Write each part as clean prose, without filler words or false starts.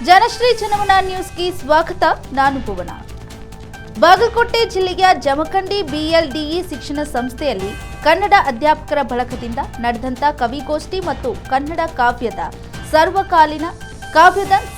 ಜನಶ್ರೀ ಜನಮನ ನ್ಯೂಸ್ಗೆ ಸ್ವಾಗತ. ನಾನು ಭುವನ. ಬಾಗಲಕೋಟೆ ಜಿಲ್ಲೆಯ ಜಮಖಂಡಿ ಬಿಎಲ್ಡಿಇ ಶಿಕ್ಷಣ ಸಂಸ್ಥೆಯಲ್ಲಿ ಕನ್ನಡ ಅಧ್ಯಾಪಕರ ಬಳಗದಿಂದ ನಡೆದಂತ ಕವಿಗೋಷ್ಠಿ ಮತ್ತು ಕನ್ನಡ ಕಾವ್ಯದ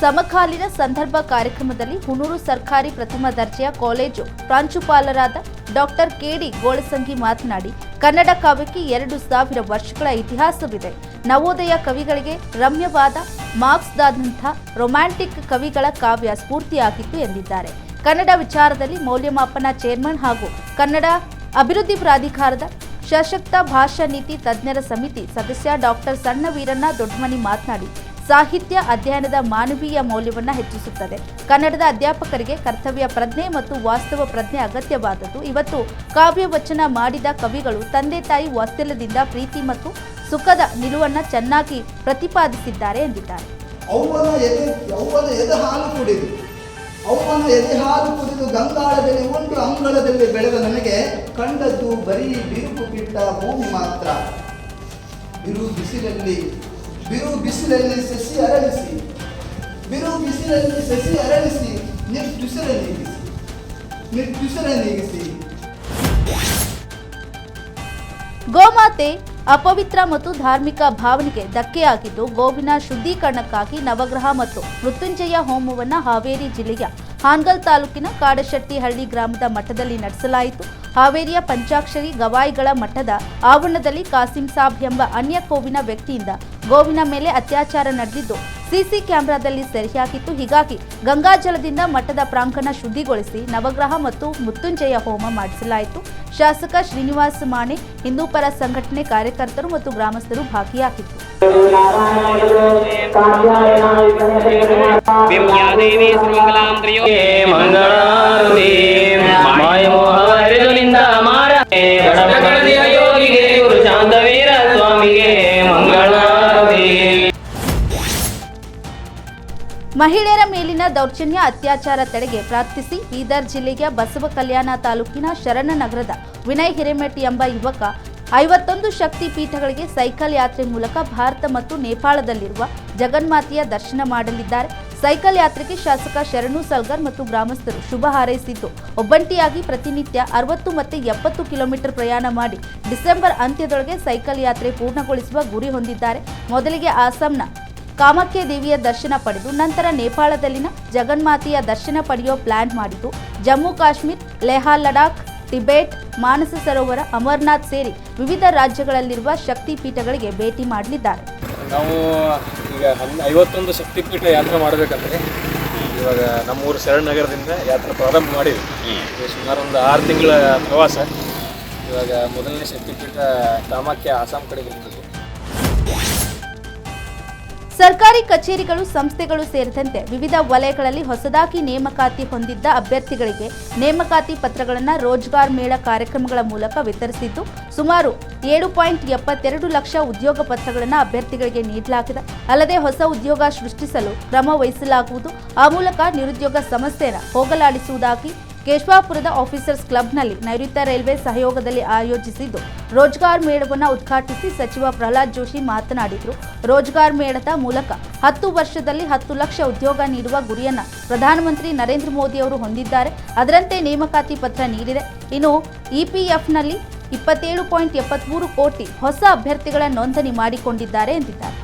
ಸಮಕಾಲೀನ ಸಂದರ್ಭ ಕಾರ್ಯಕ್ರಮದಲ್ಲಿ ಹುಣೂರು ಸರ್ಕಾರಿ ಪ್ರಥಮ ದರ್ಜೆಯ ಕಾಲೇಜು ಪ್ರಾಂಶುಪಾಲರಾದ ಡಾಕ್ಟರ್ ಕೆಡಿ ಗೋಳಸಂಗಿ ಮಾತನಾಡಿ, ಕನ್ನಡ ಕಾವ್ಯಕ್ಕೆ 2000 ವರ್ಷಗಳ ಇತಿಹಾಸವಿದೆ. ನವೋದಯ ಕವಿಗಳಿಗೆ ರಮ್ಯವಾದ ಮಾರ್ಕ್ಸ್ದಾದಂಥ ರೊಮ್ಯಾಂಟಿಕ್ ಕವಿಗಳ ಕಾವ್ಯ ಸ್ಫೂರ್ತಿಯಾಗಿತ್ತು ಎಂದಿದ್ದಾರೆ. ಕನ್ನಡ ವಿಚಾರದಲ್ಲಿ ಮೌಲ್ಯಮಾಪನ ಚೇರ್ಮನ್ ಹಾಗೂ ಕನ್ನಡ ಅಭಿವೃದ್ಧಿ ಪ್ರಾಧಿಕಾರದ ಸಶಕ್ತ ಭಾಷಾ ನೀತಿ ತಜ್ಞರ ಸಮಿತಿ ಸದಸ್ಯ ಡಾಕ್ಟರ್ ಸಣ್ಣ ವೀರಣ್ಣ ದೊಡ್ಡಮನಿ ಮಾತನಾಡಿ, ಸಾಹಿತ್ಯ ಅಧ್ಯಯನದ ಮಾನವೀಯ ಮೌಲ್ಯವನ್ನು ಹೆಚ್ಚಿಸುತ್ತದೆ. ಕನ್ನಡದ ಅಧ್ಯಾಪಕರಿಗೆ ಕರ್ತವ್ಯ ಪ್ರಜ್ಞೆ ಮತ್ತು ವಾಸ್ತವ ಪ್ರಜ್ಞೆ ಅಗತ್ಯವಾದದ್ದು. ಇವತ್ತು ಕಾವ್ಯ ವಚನ ಮಾಡಿದ ಕವಿಗಳು ತಂದೆ ತಾಯಿ ವಾತ್ಸಲ್ಯದಿಂದ ಪ್ರೀತಿ ಮತ್ತು ಸುಖದ ನಿಲುವನ್ನು ಚೆನ್ನಾಗಿ ಪ್ರತಿಪಾದಿಸಿದ್ದಾರೆ ಎಂದಿದ್ದಾರೆ. ಅವ್ವನ ಎದೆ ಹಾಲು ಕುಡಿದು ಗಂಗಾಳದಲ್ಲಿ ಒಂದು ಅಂಗಳದಲ್ಲಿ ಬೆಳೆದ ನನಗೆ ಕಂಡದ್ದು ಬರೀ ಬಿರುಕು ಬಿಟ್ಟ ಭೂಮಿ ಮಾತ್ರ. ಬಿರು ಬಿಸಿಲಲ್ಲಿ ಸಸಿ ಅರಳಿಸಿ ನಿಟ್ಟುಸಿರ ನೀಗಿಸಿ. ಗೋಮಾತೆ ಅಪವಿತ್ರ ಮತ್ತು ಧಾರ್ಮಿಕ ಭಾವನೆಗೆ ಧಕ್ಕೆಯಾಗಿದ್ದು, ಗೋವಿನ ಶುದ್ಧೀಕರಣಕ್ಕಾಗಿ ನವಗ್ರಹ ಮತ್ತು ಮೃತ್ಯುಂಜಯ ಹೋಮವನ್ನು ಹಾವೇರಿ ಜಿಲ್ಲೆಯ ಹಾನಗಲ್ ತಾಲೂಕಿನ ಕಾಡಶೆಟ್ಟಿಹಳ್ಳಿ ಗ್ರಾಮದ ಮಠದಲ್ಲಿ ನಡೆಸಲಾಯಿತು. ಹಾವೇರಿಯ ಪಂಚಾಕ್ಷರಿ ಗವಾಯಿಗಳ ಮಠದ ಆವರಣದಲ್ಲಿ ಕಾಸಿಂ ಸಾಬ್ ಎಂಬ ಅನ್ಯ ಕೋವಿನ ವ್ಯಕ್ತಿಯಿಂದ ಗೋವಿನ ಮೇಲೆ ಅತ್ಯಾಚಾರ ನಡೆದಿದ್ದು ಸಿಸಿ ಕ್ಯಾಮೆರಾದಲ್ಲಿ ಸೆರೆಯಾಗಿತ್ತು. ಹೀಗಾಗಿ ಗಂಗಾಜಲದಿಂದ ಮಠದ ಪ್ರಾಂಗಣ ಶುದ್ಧಿಗೊಳಿಸಿ ನವಗ್ರಹ ಮತ್ತು ಮೃತ್ಯುಂಜಯ ಹೋಮ ಮಾಡಿಸಲಾಯಿತು. ಶಾಸಕ ಶ್ರೀನಿವಾಸ ಮಾಣೆ, ಹಿಂದೂ ಪರ ಸಂಘಟನೆ ಕಾರ್ಯಕರ್ತರು ಮತ್ತು ಗ್ರಾಮಸ್ಥರು ಭಾಗಿಯಾಗಿದ್ದರು. ಮಹಿಳೆಯರ ಮೇಲಿನ ದೌರ್ಜನ್ಯ ಅತ್ಯಾಚಾರ ತಡೆಗೆ ಪ್ರಾರ್ಥಿಸಿ ಬೀದರ್ ಜಿಲ್ಲೆಯ ಬಸವ ಕಲ್ಯಾಣ ತಾಲೂಕಿನ ಶರಣನಗರದ ವಿನಯ್ ಹಿರೇಮಠ್ ಎಂಬ ಯುವಕ 51 ಶಕ್ತಿ ಪೀಠಗಳಿಗೆ ಸೈಕಲ್ ಯಾತ್ರೆ ಮೂಲಕ ಭಾರತ ಮತ್ತು ನೇಪಾಳದಲ್ಲಿರುವ ಜಗನ್ಮಾತೆಯ ದರ್ಶನ ಮಾಡಲಿದ್ದಾರೆ. ಸೈಕಲ್ ಯಾತ್ರೆಗೆ ಶಾಸಕ ಶರಣು ಸಲ್ಗರ್ ಮತ್ತು ಗ್ರಾಮಸ್ಥರು ಶುಭ ಹಾರೈಸಿದ್ದು, ಒಬ್ಬಂಟಿಯಾಗಿ ಪ್ರತಿನಿತ್ಯ 60 ಮತ್ತು 70 ಕಿಲೋಮೀಟರ್ ಪ್ರಯಾಣ ಮಾಡಿ ಡಿಸೆಂಬರ್ ಅಂತ್ಯದೊಳಗೆ ಸೈಕಲ್ ಯಾತ್ರೆ ಪೂರ್ಣಗೊಳಿಸುವ ಗುರಿ ಹೊಂದಿದ್ದಾರೆ. ಮೊದಲಿಗೆ ಅಸ್ಸಾಂನ ಕಾಮಾಖ್ಯ ದೇವಿಯ ದರ್ಶನ ಪಡೆದು ನಂತರ ನೇಪಾಳದಲ್ಲಿನ ಜಗನ್ಮಾತೆಯ ದರ್ಶನ ಪಡೆಯುವ ಪ್ಲಾನ್ ಮಾಡಿದ್ದು, ಜಮ್ಮು ಕಾಶ್ಮೀರ್, ಲೇಹ್ ಲಡಾಖ್, ಟಿಬೆಟ್, ಮಾನಸ ಸರೋವರ, ಅಮರನಾಥ್ ಸೇರಿ ವಿವಿಧ ರಾಜ್ಯಗಳಲ್ಲಿರುವ ಶಕ್ತಿ ಪೀಠಗಳಿಗೆ ಭೇಟಿ ಮಾಡಲಿದ್ದಾರೆ. ನಾವು ಈಗ 51 ಶಕ್ತಿಪೀಠ ಯಾತ್ರೆ ಮಾಡಬೇಕಂದ್ರೆ ಇವಾಗ ನಮ್ಮೂರು ಶರಣನಗರದಿಂದ ಯಾತ್ರೆ ಪ್ರಾರಂಭ ಮಾಡಿದ್ವಿ. ಸುಮಾರು ಒಂದು 6 ತಿಂಗಳ ಪ್ರವಾಸ. ಇವಾಗ ಮೊದಲನೇ ಶಕ್ತಿಪೀಠ ಕಾಮಾಖ್ಯ ಅಸ್ಸಾಂ ಕಡೆ ಬಂದಿದೆ. ಸರ್ಕಾರಿ ಕಚೇರಿಗಳು, ಸಂಸ್ಥೆಗಳು ಸೇರಿದಂತೆ ವಿವಿಧ ವಲಯಗಳಲ್ಲಿ ಹೊಸದಾಗಿ ನೇಮಕಾತಿ ಹೊಂದಿದ್ದ ಅಭ್ಯರ್ಥಿಗಳಿಗೆ ನೇಮಕಾತಿ ಪತ್ರಗಳನ್ನು ರೋಜ್ಗಾರ್ ಮೇಳ ಕಾರ್ಯಕ್ರಮಗಳ ಮೂಲಕ ವಿತರಿಸಿದ್ದು, ಸುಮಾರು 7.72 ಲಕ್ಷ ಉದ್ಯೋಗ ಪತ್ರಗಳನ್ನು ಅಭ್ಯರ್ಥಿಗಳಿಗೆ ನೀಡಲಾಗಿದೆ. ಅಲ್ಲದೆ ಹೊಸ ಉದ್ಯೋಗ ಸೃಷ್ಟಿಸಲು ಕ್ರಮ ವಹಿಸಲಾಗುವುದು. ಆ ಮೂಲಕ ನಿರುದ್ಯೋಗ ಸಮಸ್ಯೆಯನ್ನು ಹೋಗಲಾಡಿಸುವುದಾಗಿ ಕೇಶವಾಪುರದ ಆಫೀಸರ್ಸ್ ಕ್ಲಬ್ನಲ್ಲಿ ನೈಋತ್ಯ ರೈಲ್ವೆ ಸಹಯೋಗದಲ್ಲಿ ಆಯೋಜಿಸಿದ್ದು, ರೋಜ್ಗಾರ್ ಮೇಳವನ್ನು ಉದ್ಘಾಟಿಸಿ ಸಚಿವ ಪ್ರಹ್ಲಾದ್ ಜೋಶಿ ಮಾತನಾಡಿದರು. ರೋಜ್ಗಾರ್ ಮೇಳದ ಮೂಲಕ 10 ವರ್ಷದಲ್ಲಿ 10 ಲಕ್ಷ ಉದ್ಯೋಗ ನೀಡುವ ಗುರಿಯನ್ನು ಪ್ರಧಾನಮಂತ್ರಿ ನರೇಂದ್ರ ಮೋದಿ ಅವರು ಹೊಂದಿದ್ದಾರೆ. ಅದರಂತೆ ನೇಮಕಾತಿ ಪತ್ರ ನೀಡಿದೆ. ಇನ್ನು ಇಪಿಎಫ್ನಲ್ಲಿ 27.73 ಕೋಟಿ ಹೊಸ ಅಭ್ಯರ್ಥಿಗಳ ನೋಂದಣಿ ಮಾಡಿಕೊಂಡಿದ್ದಾರೆ ಎಂದಿದ್ದಾರೆ.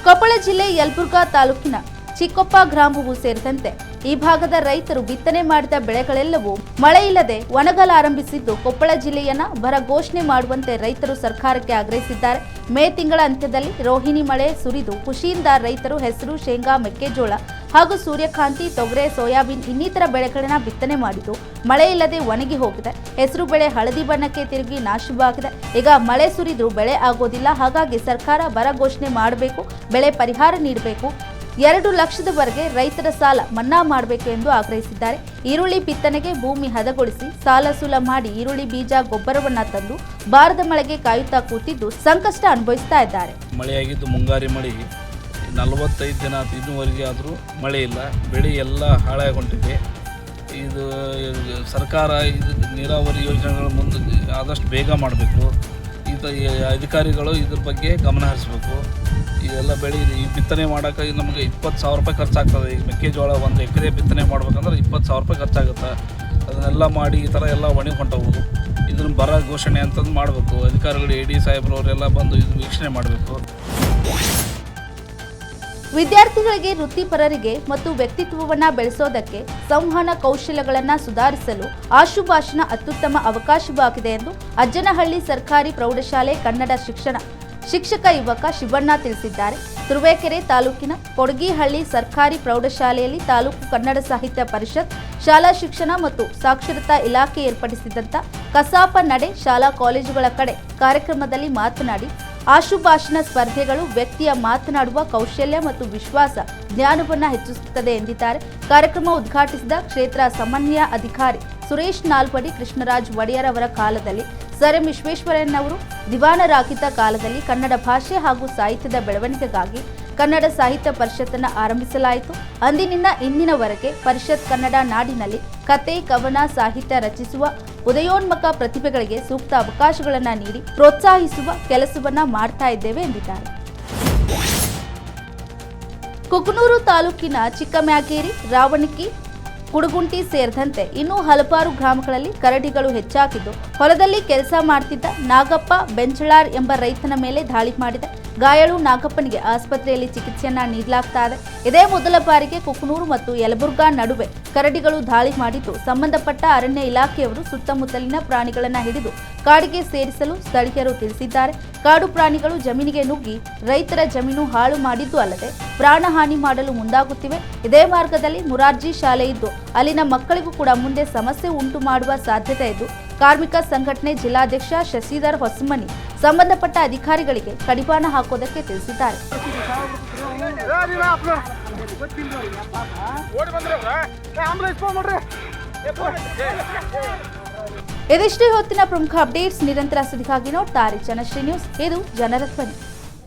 ಕೊಪ್ಪಳ ಜಿಲ್ಲೆ ಯಲಬುರ್ಗಾ ತಾಲೂಕಿನ ಚಿಕ್ಕೊಪ್ಪ ಗ್ರಾಮವೂ ಸೇರಿದಂತೆ ಈ ಭಾಗದ ರೈತರು ಬಿತ್ತನೆ ಮಾಡಿದ ಬೆಳೆಗಳೆಲ್ಲವೂ ಮಳೆ ಇಲ್ಲದೆ ಒಣಗಲಾರಂಭಿಸಿದ್ದು, ಕೊಪ್ಪಳ ಜಿಲ್ಲೆಯನ್ನ ಬರ ಘೋಷಣೆ ಮಾಡುವಂತೆ ರೈತರು ಸರ್ಕಾರಕ್ಕೆ ಆಗ್ರಹಿಸಿದ್ದಾರೆ. ಮೇ ತಿಂಗಳ ಅಂತ್ಯದಲ್ಲಿ ರೋಹಿಣಿ ಮಳೆ ಸುರಿದು ಖುಷಿಯಿಂದ ರೈತರು ಹೆಸರು, ಶೇಂಗಾ, ಮೆಕ್ಕೆಜೋಳ ಹಾಗೂ ಸೂರ್ಯಕಾಂತಿ, ತೊಗರೆ, ಸೋಯಾಬೀನ್ ಇನ್ನಿತರ ಬೆಳೆಗಳನ್ನು ಬಿತ್ತನೆ ಮಾಡಿದ್ದು ಮಳೆ ಇಲ್ಲದೆ ಒಣಗಿ ಹೋಗಿದೆ. ಹೆಸರು ಬೆಳೆ ಹಳದಿ ಬಣ್ಣಕ್ಕೆ ತಿರುಗಿ ನಾಶವಾಗಿದೆ. ಈಗ ಮಳೆ ಸುರಿದ್ರೂ ಬೆಳೆ ಆಗೋದಿಲ್ಲ. ಹಾಗಾಗಿ ಸರ್ಕಾರ ಬರ ಘೋಷಣೆ ಮಾಡಬೇಕು, ಬೆಳೆ ಪರಿಹಾರ ನೀಡಬೇಕು. 2 ಲಕ್ಷದವರೆಗೆ ರೈತರ ಸಾಲ ಮನ್ನಾ ಮಾಡಬೇಕು ಎಂದು ಆಗ್ರಹಿಸಿದ್ದಾರೆ. ಈರುಳ್ಳಿ ಬಿತ್ತನೆಗೆ ಭೂಮಿ ಹದಗೊಳಿಸಿ ಸಾಲ ಸೂಲ ಮಾಡಿ ಈರುಳ್ಳಿ ಬೀಜ, ಗೊಬ್ಬರವನ್ನ ತಂದು ಬಾರದ ಮಳೆಗೆ ಕಾಯುತ್ತಾ ಕೂತಿದ್ದು ಸಂಕಷ್ಟ ಅನುಭವಿಸ್ತಾ ಇದ್ದಾರೆ. ಮಳೆಯಾಗಿದ್ದು ಮುಂಗಾರಿ ಮಳೆ 45 ದಿನ ಇನ್ನೂವರೆಗೆ ಆದರೂ ಮಳೆ ಇಲ್ಲ. ಬೆಳೆ ಎಲ್ಲ ಹಾಳಾಗಿಕೊಂಡಿದೆ. ಇದು ಸರ್ಕಾರ ನೀರಾವರಿ ಯೋಜನೆಗಳ ಮುಂದೆ ಆದಷ್ಟು ಬೇಗ ಮಾಡಬೇಕು. ಇದು ಮತ್ತು ಈ ಅಧಿಕಾರಿಗಳು ಇದ್ರ ಬಗ್ಗೆ ಗಮನ ಹರಿಸ್ಬೇಕು. ಈಗೆಲ್ಲ ಬೆಳೆ ಈ ಬಿತ್ತನೆ ಮಾಡೋಕೆ ನಮಗೆ 20,000 ರೂಪಾಯಿ ಖರ್ಚಾಗ್ತದೆ. ಈಗ ಮೆಕ್ಕೆಜೋಳ 1 ಎಕರೆ ಬಿತ್ತನೆ ಮಾಡ್ಬೇಕಂದ್ರೆ 20,000 ರೂಪಾಯಿ ಖರ್ಚಾಗುತ್ತೆ. ಅದನ್ನೆಲ್ಲ ಮಾಡಿ ಈ ಥರ ಎಲ್ಲ ಒಣಗಿ ಹೊಂಟವು. ಇದನ್ನು ಬರ ಘೋಷಣೆ ಅಂತಂದು ಮಾಡಬೇಕು. ಅಧಿಕಾರಿಗಳು AD ಸಾಹೇಬ್ರವರೆಲ್ಲ ಬಂದು ಇದು ವೀಕ್ಷಣೆ ಮಾಡಬೇಕು. ವಿದ್ಯಾರ್ಥಿಗಳಿಗೆ ವೃತ್ತಿಪರರಿಗೆ ಮತ್ತು ವ್ಯಕ್ತಿತ್ವವನ್ನು ಬೆಳೆಸೋದಕ್ಕೆ ಸಂವಹನ ಕೌಶಲ್ಯಗಳನ್ನು ಸುಧಾರಿಸಲು ಆಶುಭಾಷಣ ಅತ್ಯುತ್ತಮ ಅವಕಾಶವಾಗಿದೆ ಎಂದು ಅಜ್ಜನಹಳ್ಳಿ ಸರ್ಕಾರಿ ಪ್ರೌಢಶಾಲೆ ಕನ್ನಡ ಶಿಕ್ಷಕ ಯುವಕ ಶಿವಣ್ಣ ತಿಳಿಸಿದ್ದಾರೆ. ತುರುವೇಕೆರೆ ತಾಲೂಕಿನ ಕೊಡಗಿಹಳ್ಳಿ ಸರ್ಕಾರಿ ಪ್ರೌಢಶಾಲೆಯಲ್ಲಿ ತಾಲೂಕು ಕನ್ನಡ ಸಾಹಿತ್ಯ ಪರಿಷತ್, ಶಾಲಾ ಶಿಕ್ಷಣ ಮತ್ತು ಸಾಕ್ಷರತಾ ಇಲಾಖೆ ಏರ್ಪಡಿಸಿದಂಥ ಕಸಾಪ ನಡೆ ಶಾಲಾ ಕಾಲೇಜುಗಳ ಕಡೆ ಕಾರ್ಯಕ್ರಮದಲ್ಲಿ ಮಾತನಾಡಿ, ಆಶುಭಾಷಣ ಸ್ಪರ್ಧೆಗಳು ವ್ಯಕ್ತಿಯ ಮಾತನಾಡುವ ಕೌಶಲ್ಯ ಮತ್ತು ವಿಶ್ವಾಸ ಜ್ಞಾನವನ್ನು ಹೆಚ್ಚಿಸುತ್ತದೆ ಎಂದಿದ್ದಾರೆ. ಕಾರ್ಯಕ್ರಮ ಉದ್ಘಾಟಿಸಿದ ಕ್ಷೇತ್ರ ಸಮನ್ವಯ ಅಧಿಕಾರಿ ಸುರೇಶ್ ನಾಲ್ವಡಿ, ಕೃಷ್ಣರಾಜ್ ಒಡೆಯರ್ ಅವರ ಕಾಲದಲ್ಲಿ ಸರ್ ಎಂ ವಿಶ್ವೇಶ್ವರಯ್ಯನವರು ದಿವಾನರಾಗಿದ್ದ ಕಾಲದಲ್ಲಿ ಕನ್ನಡ ಭಾಷೆ ಹಾಗೂ ಸಾಹಿತ್ಯದ ಬೆಳವಣಿಗೆಗಾಗಿ ಕನ್ನಡ ಸಾಹಿತ್ಯ ಪರಿಷತ್ತನ್ನು ಆರಂಭಿಸಲಾಯಿತು. ಅಂದಿನಿಂದ ಇಂದಿನವರೆಗೆ ಪರಿಷತ್ ಕನ್ನಡ ನಾಡಿನಲ್ಲಿ ಕತೆ, ಕವನ, ಸಾಹಿತ್ಯ ರಚಿಸುವ ಉದಯೋನ್ಮುಖ ಪ್ರತಿಭೆಗಳಿಗೆ ಸೂಕ್ತ ಅವಕಾಶಗಳನ್ನು ನೀಡಿ ಪ್ರೋತ್ಸಾಹಿಸುವ ಕೆಲಸವನ್ನ ಮಾಡ್ತಾ ಇದ್ದೇವೆ ಎಂದಿದ್ದಾರೆ. ಕುಕನೂರು ತಾಲೂಕಿನ ಚಿಕ್ಕಮ್ಯಾಗೇರಿ, ರಾವಣಕಿ, ಕುಡಗುಂಟಿ ಸೇರಿದಂತೆ ಇನ್ನೂ ಹಲವಾರು ಗ್ರಾಮಗಳಲ್ಲಿ ಕರಡಿಗಳು ಹೆಚ್ಚಾಗಿದ್ದು, ಹೊಲದಲ್ಲಿ ಕೆಲಸ ಮಾಡ್ತಿದ್ದ ನಾಗಪ್ಪ ಬೆಂಚಳಾರ್ ಎಂಬ ರೈತನ ಮೇಲೆ ದಾಳಿ ಮಾಡಿದೆ. ಗಾಯಾಳು ನಾಗಪ್ಪನಿಗೆ ಆಸ್ಪತ್ರೆಯಲ್ಲಿ ಚಿಕಿತ್ಸೆಯನ್ನ ನೀಡಲಾಗ್ತಾ ಇದೆ. ಇದೇ ಮೊದಲ ಬಾರಿಗೆ ಕುಕನೂರು ಮತ್ತು ಯಲಬುರ್ಗಾ ನಡುವೆ ಕರಡಿಗಳು ದಾಳಿ ಮಾಡಿದ್ದು, ಸಂಬಂಧಪಟ್ಟ ಅರಣ್ಯ ಇಲಾಖೆಯವರು ಸುತ್ತಮುತ್ತಲಿನ ಪ್ರಾಣಿಗಳನ್ನು ಹಿಡಿದು ಕಾಡಿಗೆ ಸೇರಿಸಲು ಸ್ಥಳೀಯರು ತಿಳಿಸಿದ್ದಾರೆ. ಕಾಡು ಪ್ರಾಣಿಗಳು ಜಮೀನಿಗೆ ನುಗ್ಗಿ ರೈತರ ಜಮೀನು ಹಾಳು ಮಾಡಿದ್ದು ಅಲ್ಲದೆ ಪ್ರಾಣಹಾನಿ ಮಾಡಲು ಮುಂದಾಗುತ್ತಿವೆ. ಇದೇ ಮಾರ್ಗದಲ್ಲಿ ಮುರಾರ್ಜಿ ಶಾಲೆ ಇದ್ದು ಅಲ್ಲಿನ ಮಕ್ಕಳಿಗೂ ಕೂಡ ಮುಂದೆ ಸಮಸ್ಯೆ ಉಂಟು ಮಾಡುವ ಸಾಧ್ಯತೆ ಇದ್ದು, ಕಾರ್ಮಿಕ ಸಂಘಟನೆ ಜಿಲ್ಲಾಧ್ಯಕ್ಷ ಶಶಿಧರ್ ಹೊಸಮನಿ ಸಂಬಂಧಪಟ್ಟ ಅಧಿಕಾರಿಗಳಿಗೆ ಕಡಿವಾಣ ಹಾಕೋದಕ್ಕೆ ತಿಳಿಸಿದ್ದಾರೆ. ಇದಿಷ್ಟೇ ಹೊತ್ತಿನ ಪ್ರಮುಖ ಅಪ್ಡೇಟ್ಸ್. ನಿರಂತರ ಸುದ್ದಿಗಾಗಿ ನೋಡ್ತಾರೆ ಜನಶ್ರೀ ನ್ಯೂಸ್. ಇದು ಜನರ ಧ್ವನಿ.